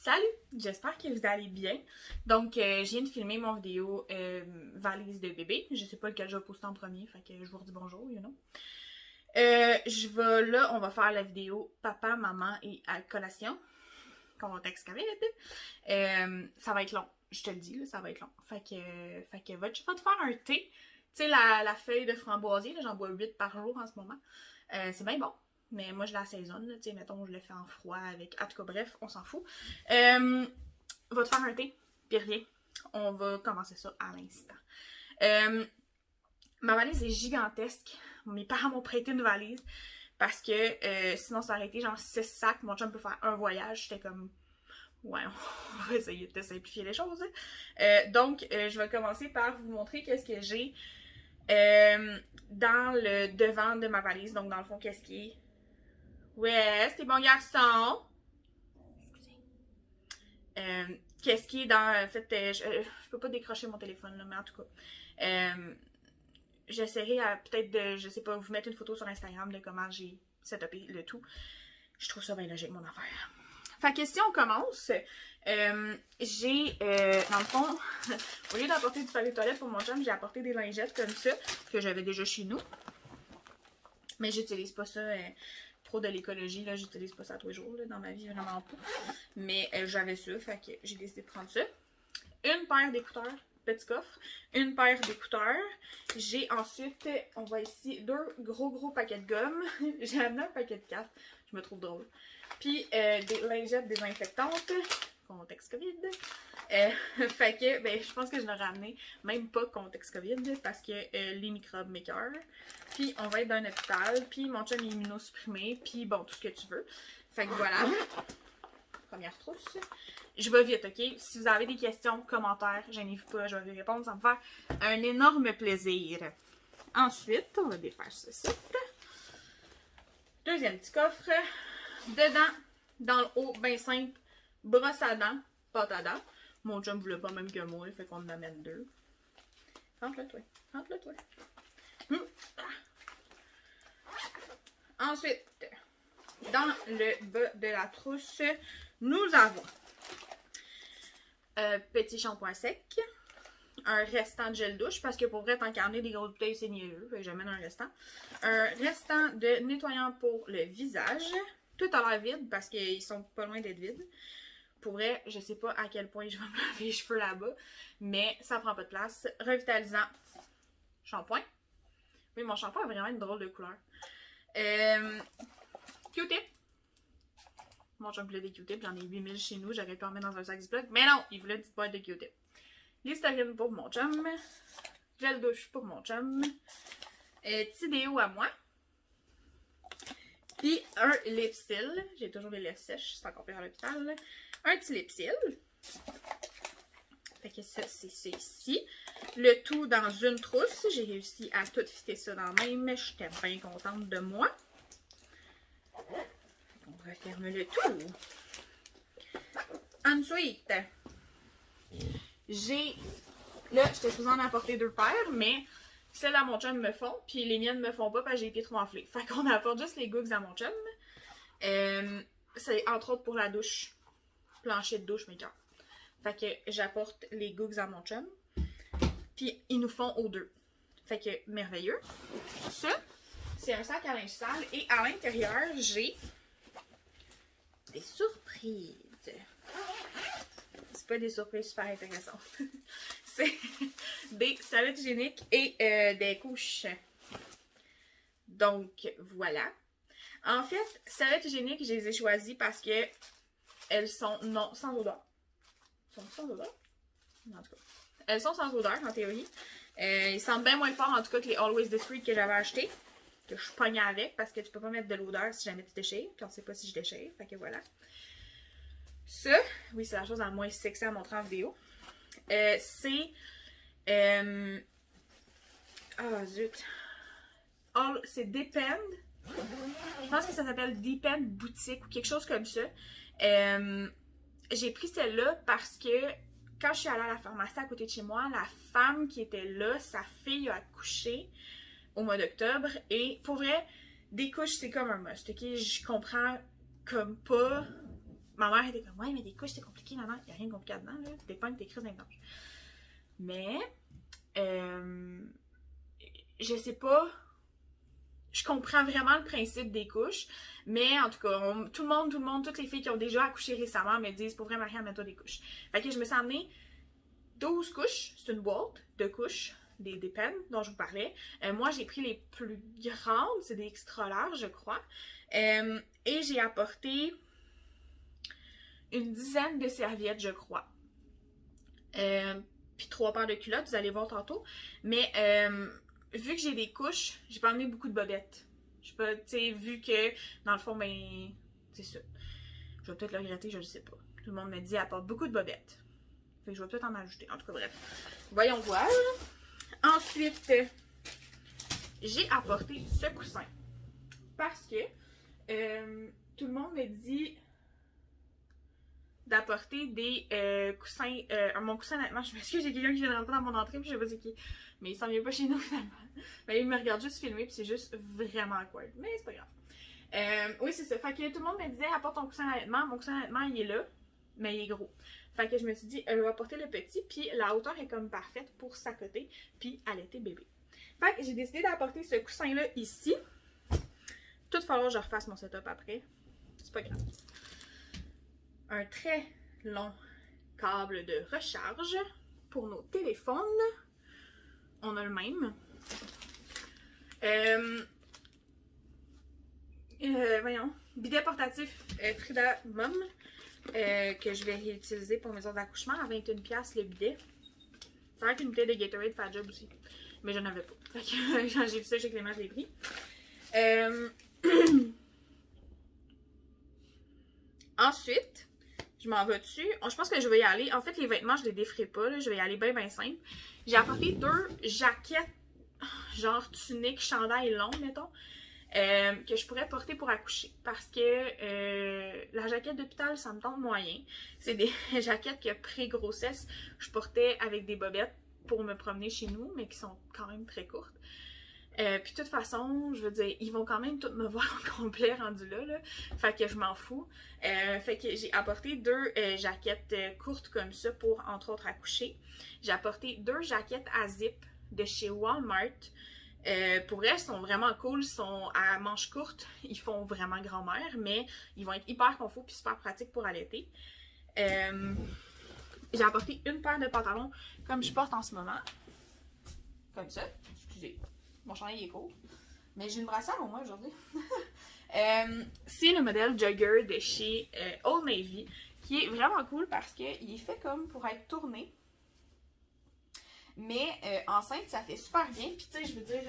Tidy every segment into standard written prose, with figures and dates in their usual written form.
Salut! J'espère que vous allez bien. Donc, je viens de filmer mon vidéo valise de bébé. Je sais pas lequel je vais poster en premier, fait que je vous redis bonjour, you know. Là, on va faire la vidéo papa, maman et à collation. Contexte COVID. Ça va être long, je te le dis, là, ça va être long. Fait que va te faire un thé. Tu sais, la feuille de framboisier, j'en bois 8 par jour en ce moment. C'est bien bon. Mais moi, je l'assaisonne, tu sais, mettons, je le fais en froid avec... En tout cas, bref, on s'en fout. Va te faire un thé, puis reviens. On va commencer ça à l'instant. Ma valise est gigantesque. Mes parents m'ont prêté une valise parce que sinon, ça aurait été genre 6 sacs. Mon chum peut faire un voyage. J'étais comme... Ouais, on va essayer de simplifier les choses. Donc, je vais commencer par vous montrer qu'est-ce que j'ai dans le devant de ma valise. Donc, dans le fond, qu'est-ce qui est... Ouais, c'est bon garçon. Excusez. Qu'est-ce qui est dans... En fait, je peux pas décrocher mon téléphone, là, mais en tout cas. J'essaierai peut-être de, je sais pas, vous mettre une photo sur Instagram de comment j'ai setupé le tout. Je trouve ça bien logique, mon affaire. Fait que si on commence, j'ai, dans le fond, au lieu d'apporter du papier de toilette pour mon chum, j'ai apporté des lingettes comme ça, que j'avais déjà chez nous. Mais j'utilise pas ça trop de l'écologie, là, j'utilise pas ça tous les jours, là, dans ma vie, vraiment pas. Mais j'avais ça, fait que j'ai décidé de prendre ça. Une paire d'écouteurs, petit coffre, une paire d'écouteurs. J'ai ensuite, on voit ici, 2 gros paquets de gomme. J'ai amené un paquet de cartes, je me trouve drôle. Puis des lingettes désinfectantes, contexte COVID. Fait que, ben, je pense que je l'aurais amené, même pas contexte COVID, parce que les microbes m'écœurent. Puis on va être dans un hôpital, puis mon chum est immunosupprimé, puis bon, tout ce que tu veux. Fait que voilà. Première trousse. Je vais vite, ok? Si vous avez des questions, commentaires, gênez-vous pas, je vais vous répondre. Ça me fait un énorme plaisir. Ensuite, on va défaire ceci. Deuxième petit coffre. Dedans, dans le haut, bien simple, brosse à dents, pâte à dents. Mon chum voulait pas même que moi, fait qu'on en amène 2. Rentre-le, toi. Rentre-le, toi. Ensuite, dans le bas de la trousse, nous avons petit shampoing sec, un restant de gel douche, parce que pour vrai, tant qu'à amener des grosses bouteilles, c'est mieux. J'amène un restant. Un restant de nettoyant pour le visage. Tout a l'air vide, parce qu'ils sont pas loin d'être vides. Pour vrai, je sais pas à quel point je vais me laver les cheveux là-bas, mais ça prend pas de place. Revitalisant shampoing. Oui, mon shampoing a vraiment une drôle de couleur. Q-tip. Mon chum voulait des Q-tips, j'en ai 8000 chez nous, j'aurais pu en mettre dans un sac Ziploc, mais non, il voulait une petite boîte de Q-tips. Listerine pour mon chum, gel douche pour mon chum, petit déo à moi, puis un lip-seal, j'ai toujours les lèvres sèches, c'est encore pire à l'hôpital, un petit lip-seal. Fait que ça, c'est ça ici. Le tout dans une trousse, j'ai réussi à tout fitter ça dans la même, j'étais bien contente de moi. On referme le tout. Ensuite, j'ai... Là, j'étais supposée en apporter 2 paires, mais celles à mon chum me font, puis les miennes me font pas parce que j'ai les pieds trop enflés. Fait qu'on apporte juste les Googs à mon chum. C'est entre autres pour la douche. Plancher de douche, mes cœurs. Fait que j'apporte les Googs à mon chum. Puis ils nous font aux 2. Fait que merveilleux. Ça, c'est un sac à linge sale. Et à l'intérieur, j'ai des surprises. C'est pas des surprises super intéressantes. C'est des serviettes hygiéniques et des couches. Donc, voilà. En fait, serviettes hygiéniques, je les ai choisies parce que elles sont sans odeur. Elles sont sans odeur? En tout cas. Elles sont sans odeur, en théorie. Ils sentent bien moins fort, en tout cas, que les Always Discreet que j'avais acheté. Que je pognais avec, parce que tu peux pas mettre de l'odeur si jamais tu déchires. Puis on sait pas si je déchire. Fait que voilà. Ça, oui, c'est la chose la moins sexy à montrer en vidéo. C'est... Ah, zut. C'est Depend. Je pense que ça s'appelle Depend Boutique ou quelque chose comme ça. J'ai pris celle-là parce que quand je suis allée à la pharmacie à côté de chez moi, la femme qui était là, sa fille a accouché au mois d'octobre. Et pour vrai, des couches, c'est comme un must. Ok, je comprends comme pas. ma mère était comme, ouais, mais des couches, c'est compliqué, non, il n'y a rien de compliqué là-dedans, là. Dépend tes crises d'intense. Mais, je sais pas, je comprends vraiment le principe des couches, mais en tout cas, tout le monde, toutes les filles qui ont déjà accouché récemment me disent, pour vrai, Marie, mets-toi des couches. Fait que je me suis amenée 12 couches, c'est une boîte de couches, des pennes dont je vous parlais. Moi, j'ai pris les plus grandes, c'est des extra larges, je crois. Et j'ai apporté une dizaine de serviettes, je crois. Puis 3 paires de culottes, vous allez voir tantôt. Mais vu que j'ai des couches, j'ai pas amené beaucoup de bobettes. Je sais pas, tu sais, vu que, dans le fond, ben, c'est ça. Je vais peut-être le regretter, je le sais pas. Tout le monde me dit, apporte beaucoup de bobettes. Fait que je vais peut-être en ajouter. En tout cas, bref. Voyons voir. Ensuite, j'ai apporté ce coussin. Parce que tout le monde me dit d'apporter des coussins. Mon coussin, honnêtement, je m'excuse, j'ai quelqu'un qui vient de rentrer dans mon entrée, puis je sais pas c'est qui. Mais il s'en vient pas chez nous finalement. Mais il me regarde juste filmer, puis c'est juste vraiment awkward. Mais c'est pas grave. Oui, c'est ça. Fait que tout le monde me disait, apporte ton coussin d'allaitement. Mon coussin d'allaitement, il est là, mais il est gros. Fait que je me suis dit, je vais apporter le petit, puis la hauteur est comme parfaite pour s'accoter, puis allaiter bébé. Fait que j'ai décidé d'apporter ce coussin-là ici. Tout va falloir que je refasse mon setup après. C'est pas grave. Un très long câble de recharge pour nos téléphones. On a le même. Voyons. Bidet portatif Frida Mom que je vais réutiliser pour mes heures d'accouchement à 21$ le bidet. Ça va être une bouteille de Gatorade Fat Job aussi. Mais j'en avais pas. Fait que j'ai vu ça chez Clément, je l'ai pris. Ensuite, je m'en vais dessus. Je pense que je vais y aller. En fait, les vêtements, je les déferai pas. Là. Je vais y aller bien simple. J'ai apporté 2 jaquettes, genre tunique, chandail long, mettons, que je pourrais porter pour accoucher. Parce que la jaquette d'hôpital, ça me tente moyen. C'est des jaquettes que pré-grossesse, je portais avec des bobettes pour me promener chez nous, mais qui sont quand même très courtes. Puis de toute façon, je veux dire, ils vont quand même tous me voir en complet rendu là. Fait que je m'en fous. Fait que j'ai apporté 2 jaquettes courtes comme ça pour, entre autres, accoucher. J'ai apporté 2 jaquettes à zip de chez Walmart. Pour elles, sont vraiment cool. Ils sont à manches courtes. Ils font vraiment grand-mère, mais ils vont être hyper confort puis super pratiques pour allaiter. J'ai apporté une paire de pantalons comme je porte en ce moment. Comme ça. Excusez. Mon chandail est court. Mais j'ai une brassière au moins aujourd'hui. C'est le modèle Jogger de chez Old Navy, qui est vraiment cool parce qu'il est fait comme pour être tourné. Mais enceinte, ça fait super bien. Puis tu sais, je veux dire,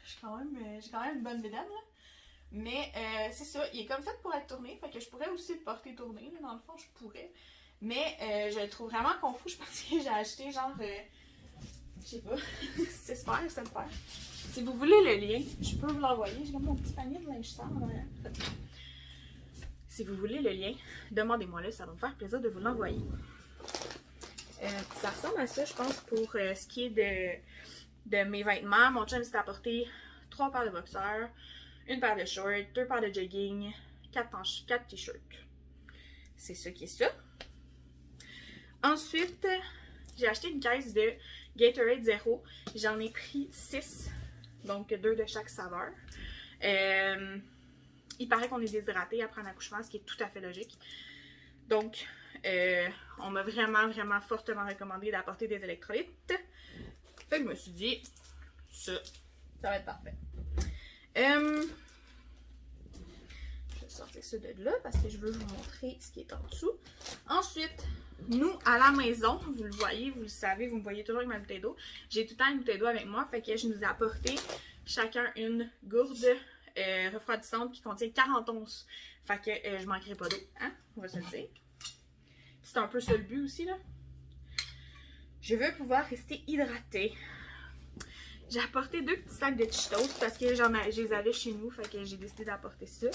j'ai quand même une bonne bédaine, là. Mais c'est ça, il est comme fait pour être tourné. Fait que je pourrais aussi le porter tourné. Là, dans le fond, je pourrais. Mais je le trouve vraiment confus. Je pense que j'ai acheté genre... je sais pas, 6 paires, 7 paires. Si vous voulez le lien, je peux vous l'envoyer. J'ai comme mon petit panier de linge sale en arrière. Si vous voulez le lien, demandez-moi-le, ça va me faire plaisir de vous l'envoyer. Ça ressemble à ça, je pense, pour ce qui est de mes vêtements. Mon chum s'est apporté 3 paires de boxeurs, 1 paire de shorts, 2 paires de jogging, 4 t-shirts. C'est ça qui est ça. Ensuite, j'ai acheté une caisse de Gatorade Zero. J'en ai pris 6, donc 2 de chaque saveur. Il paraît qu'on est déshydraté après un accouchement, ce qui est tout à fait logique. Donc, on m'a vraiment fortement recommandé d'apporter des électrolytes. Fait que je me suis dit, ça va être parfait. Je vais sortir ça de là parce que je veux vous montrer ce qui est en dessous. Ensuite, nous, à la maison, vous le voyez, vous le savez, vous me voyez toujours avec ma bouteille d'eau. J'ai tout le temps une bouteille d'eau avec moi, fait que je nous ai apporté chacun une gourde refroidissante qui contient 40 onces. Fait que je manquerai pas d'eau, hein? On va se le dire. C'est un peu ça le but aussi, là. Je veux pouvoir rester hydratée. J'ai apporté 2 petits sacs de Cheetos parce que je les avais chez nous, fait que j'ai décidé d'apporter ça.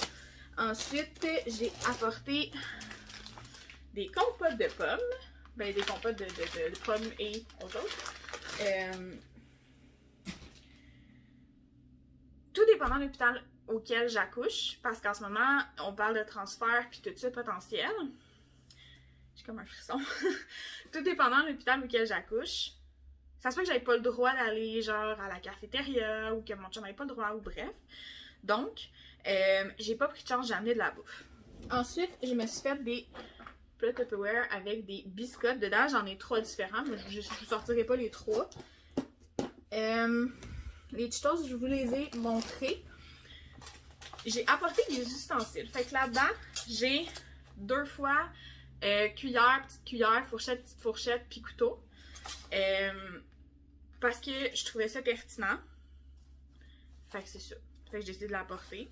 Ensuite, j'ai apporté des compotes de pommes. Ben, des compotes de pommes et autre chose. Tout dépendant de l'hôpital, auquel j'accouche, parce qu'en ce moment, on parle de transfert puis tout ça potentiel. J'ai comme un frisson. Tout dépendant de l'hôpital auquel j'accouche, ça se peut que j'avais pas le droit d'aller genre à la cafétéria ou que mon chum n'avait pas le droit ou bref. Donc, j'ai pas pris de chance, j'ai amené de la bouffe. Ensuite, je me suis fait des plats Tupperware avec des biscottes dedans. J'en ai 3 différents, mais je vous sortirai pas les 3. Les Cheetos, je vous les ai montrés. J'ai apporté des ustensiles. Fait que là-dedans, j'ai 2 fois cuillère, petite cuillère, fourchette, petite fourchette, puis couteau. Parce que je trouvais ça pertinent. Fait que c'est ça. Fait que j'ai décidé de l'apporter.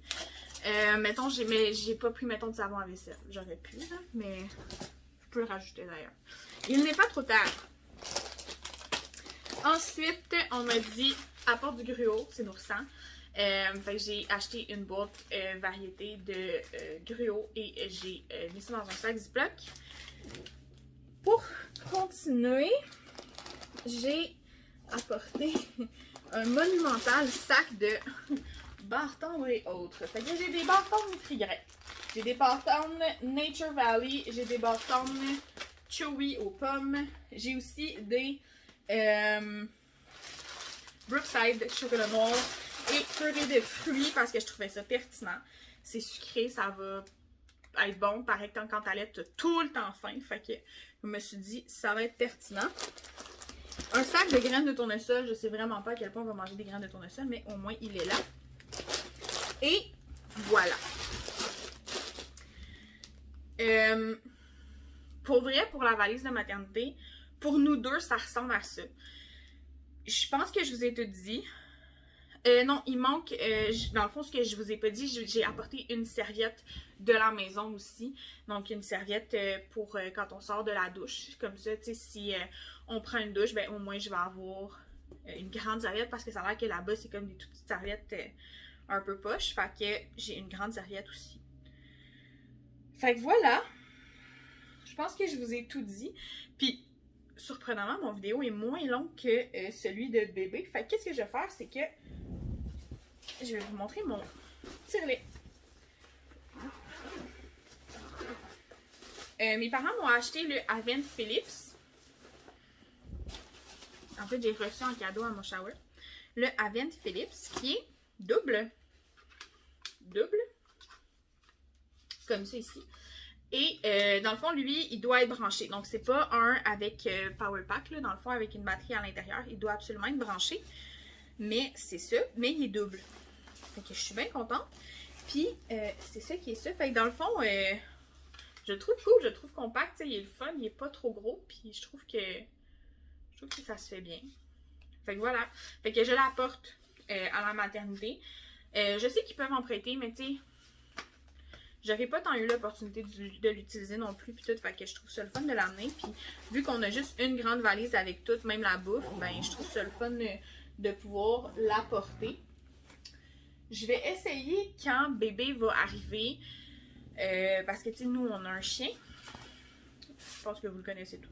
Mettons, j'ai pas pris, mettons, de savon à vaisselle. J'aurais pu, là, mais je peux le rajouter d'ailleurs. Il n'est pas trop tard. Ensuite, on m'a dit, apporte du gruau, c'est nourrissant. Fait que j'ai acheté une boîte variété de gruau et j'ai mis ça dans un sac Ziploc. Pour continuer, j'ai apporté un monumental sac de barres tendres et autres. Fait que j'ai des barres tendres Nutri-Grain. J'ai des barres tendres Nature Valley. J'ai des barres tendres Chewy aux pommes. J'ai aussi des Brookside chocolat noir et purée de fruits parce que je trouvais ça pertinent. C'est sucré, ça va être bon. Pareil que quand t'allaites, t'as tout le temps faim. Fait que je me suis dit, ça va être pertinent. Un sac de graines de tournesol. Je sais vraiment pas à quel point on va manger des graines de tournesol, mais au moins il est là. Et voilà. Pour vrai, pour la valise de maternité, pour nous deux, ça ressemble à ça. Je pense que je vous ai tout dit. Non, il manque, dans le fond, ce que je vous ai pas dit, j'ai apporté une serviette de la maison aussi. Donc, une serviette pour quand on sort de la douche. Comme ça, tu sais, si on prend une douche, ben au moins, je vais avoir une grande serviette parce que ça a l'air que là-bas, c'est comme des toutes petites serviettes un peu poche. Fait que j'ai une grande serviette aussi. Fait que voilà. Je pense que je vous ai tout dit. Puis, surprenamment, mon vidéo est moins longue que celui de bébé. Fait que qu'est-ce que je vais faire, c'est que je vais vous montrer mon tire-lait. Mes parents m'ont acheté le Avent Philips. En fait, j'ai reçu en cadeau à mon shower. Le Avent Philips qui est double. Double. Comme ça ici. Et dans le fond, lui, il doit être branché. Donc, c'est pas un avec Power Pack, là, dans le fond, avec une batterie à l'intérieur. Il doit absolument être branché. Mais c'est ça. Mais il est double. Fait que je suis bien contente. Puis, c'est ça qui est ça. Fait que dans le fond, je le trouve cool, je le trouve compact. Il est le fun, il est pas trop gros. Puis, je trouve que ça se fait bien. Fait que voilà. Fait que je l'apporte à la maternité. Je sais qu'ils peuvent en prêter, mais tu sais, j'aurais pas tant eu l'opportunité de l'utiliser non plus, puis tout, fait que je trouve ça le fun de l'amener, puis vu qu'on a juste une grande valise avec tout, même la bouffe, ben je trouve ça le fun de pouvoir l'apporter. Je vais essayer quand bébé va arriver, parce que tu sais, nous on a un chien, je pense que vous le connaissez tous,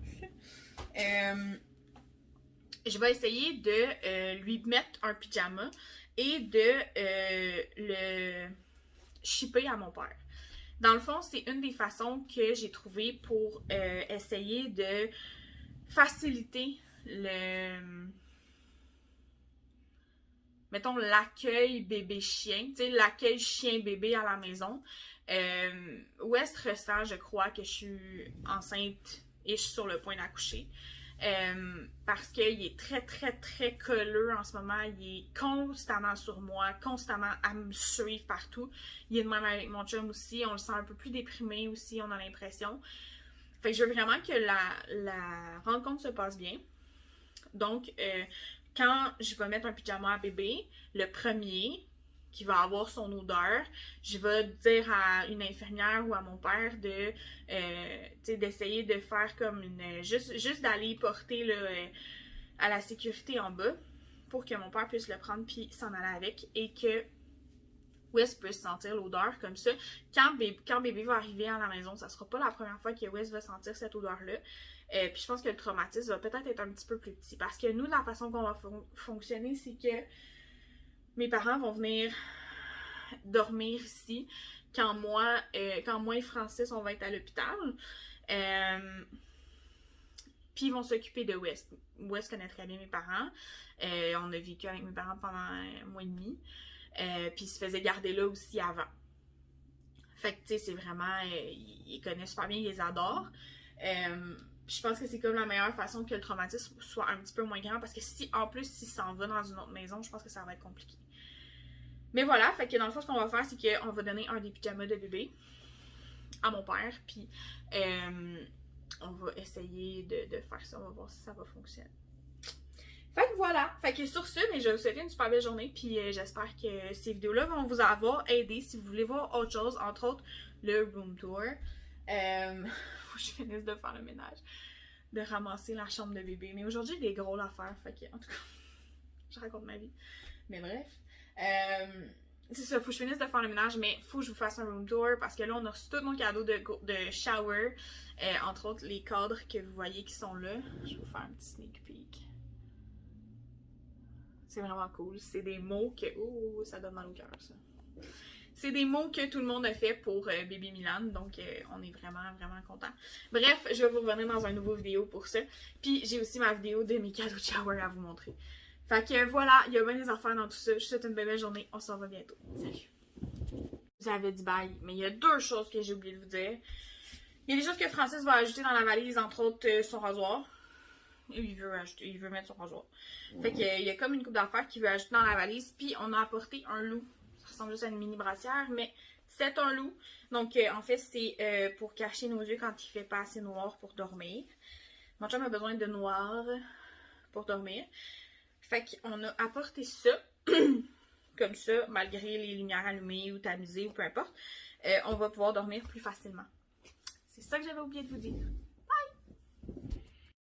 je vais essayer de lui mettre un pyjama et de le shipper à mon père. Dans le fond, c'est une des façons que j'ai trouvées pour essayer de faciliter mettons, l'accueil bébé-chien, tu sais, l'accueil chien-bébé à la maison. West ressent, je crois, que je suis enceinte et je suis sur le point d'accoucher. Parce qu'il est très, très, très colleux en ce moment. Il est constamment sur moi, constamment à me suivre partout. Il est de même avec mon chum aussi. On le sent un peu plus déprimé aussi, on a l'impression. Fait que je veux vraiment que la rencontre se passe bien. Donc, quand je vais mettre un pyjama à bébé, le premier qui va avoir son odeur, je vais dire à une infirmière ou à mon père d'essayer de faire comme juste d'aller porter là, à la sécurité en bas pour que mon père puisse le prendre puis s'en aller avec et que Wes puisse sentir l'odeur comme ça. Quand bébé va arriver à la maison, ça sera pas la première fois que Wes va sentir cette odeur-là. Puis je pense que le traumatisme va peut-être être un petit peu plus petit. Parce que nous, la façon qu'on va fonctionner, c'est que mes parents vont venir dormir ici quand moi et Francis, on va être à l'hôpital. Puis ils vont s'occuper de West. West connaît très bien mes parents. On a vécu avec mes parents pendant un mois et demi. Puis ils se faisaient garder là aussi avant. Fait que tu sais, c'est vraiment... ils connaissent super bien, ils les adorent. Je pense que c'est comme la meilleure façon que le traumatisme soit un petit peu moins grand, parce que si en plus s'il s'en va dans une autre maison, je pense que ça va être compliqué. Mais voilà, fait que dans le fond, ce qu'on va faire, c'est qu'on va donner un des pyjamas de bébé à mon père, puis on va essayer de faire ça, on va voir si ça va fonctionner. Fait que voilà, fait que sur ce, mais je vais vous souhaiter une super belle journée, puis j'espère que ces vidéos-là vont vous avoir aidé si vous voulez voir autre chose, entre autres le room tour. Faut que je finisse de faire le ménage, de ramasser la chambre de bébé. Mais aujourd'hui, il y a des gros affaires, fait que, en tout cas, je raconte ma vie. Mais bref, c'est ça, faut que je finisse de faire le ménage, mais faut que je vous fasse un room tour, parce que là, on a reçu tous nos cadeaux de shower, entre autres les cadres que vous voyez qui sont là. Je vais vous faire un petit sneak peek. C'est vraiment cool. C'est des mots que... Oh, ça donne mal au cœur, ça. C'est des mots que tout le monde a fait pour bébé Milan, donc on est vraiment, vraiment contents. Bref, je vais vous revenir dans une nouvelle vidéo pour ça. Puis j'ai aussi ma vidéo de mes cadeaux de shower à vous montrer. Fait que voilà, il y a bien des affaires dans tout ça. Je vous souhaite une belle journée. On se revoit bientôt. Salut! J'avais dit bye, mais il y a deux choses que j'ai oublié de vous dire. Il y a des choses que Francis va ajouter dans la valise, entre autres son rasoir. Il veut mettre son rasoir. Fait qu'il y a comme une coupe d'affaires qu'il veut ajouter dans la valise. Puis on a apporté un loup. Ça ressemble juste à une mini brassière, mais c'est un loup. Donc en fait, c'est pour cacher nos yeux quand il fait pas assez noir pour dormir. Mon chum a besoin de noir pour dormir. Fait qu'on a apporté ça. Comme ça, malgré les lumières allumées ou tamisées ou peu importe. On va pouvoir dormir plus facilement. C'est ça que j'avais oublié de vous dire.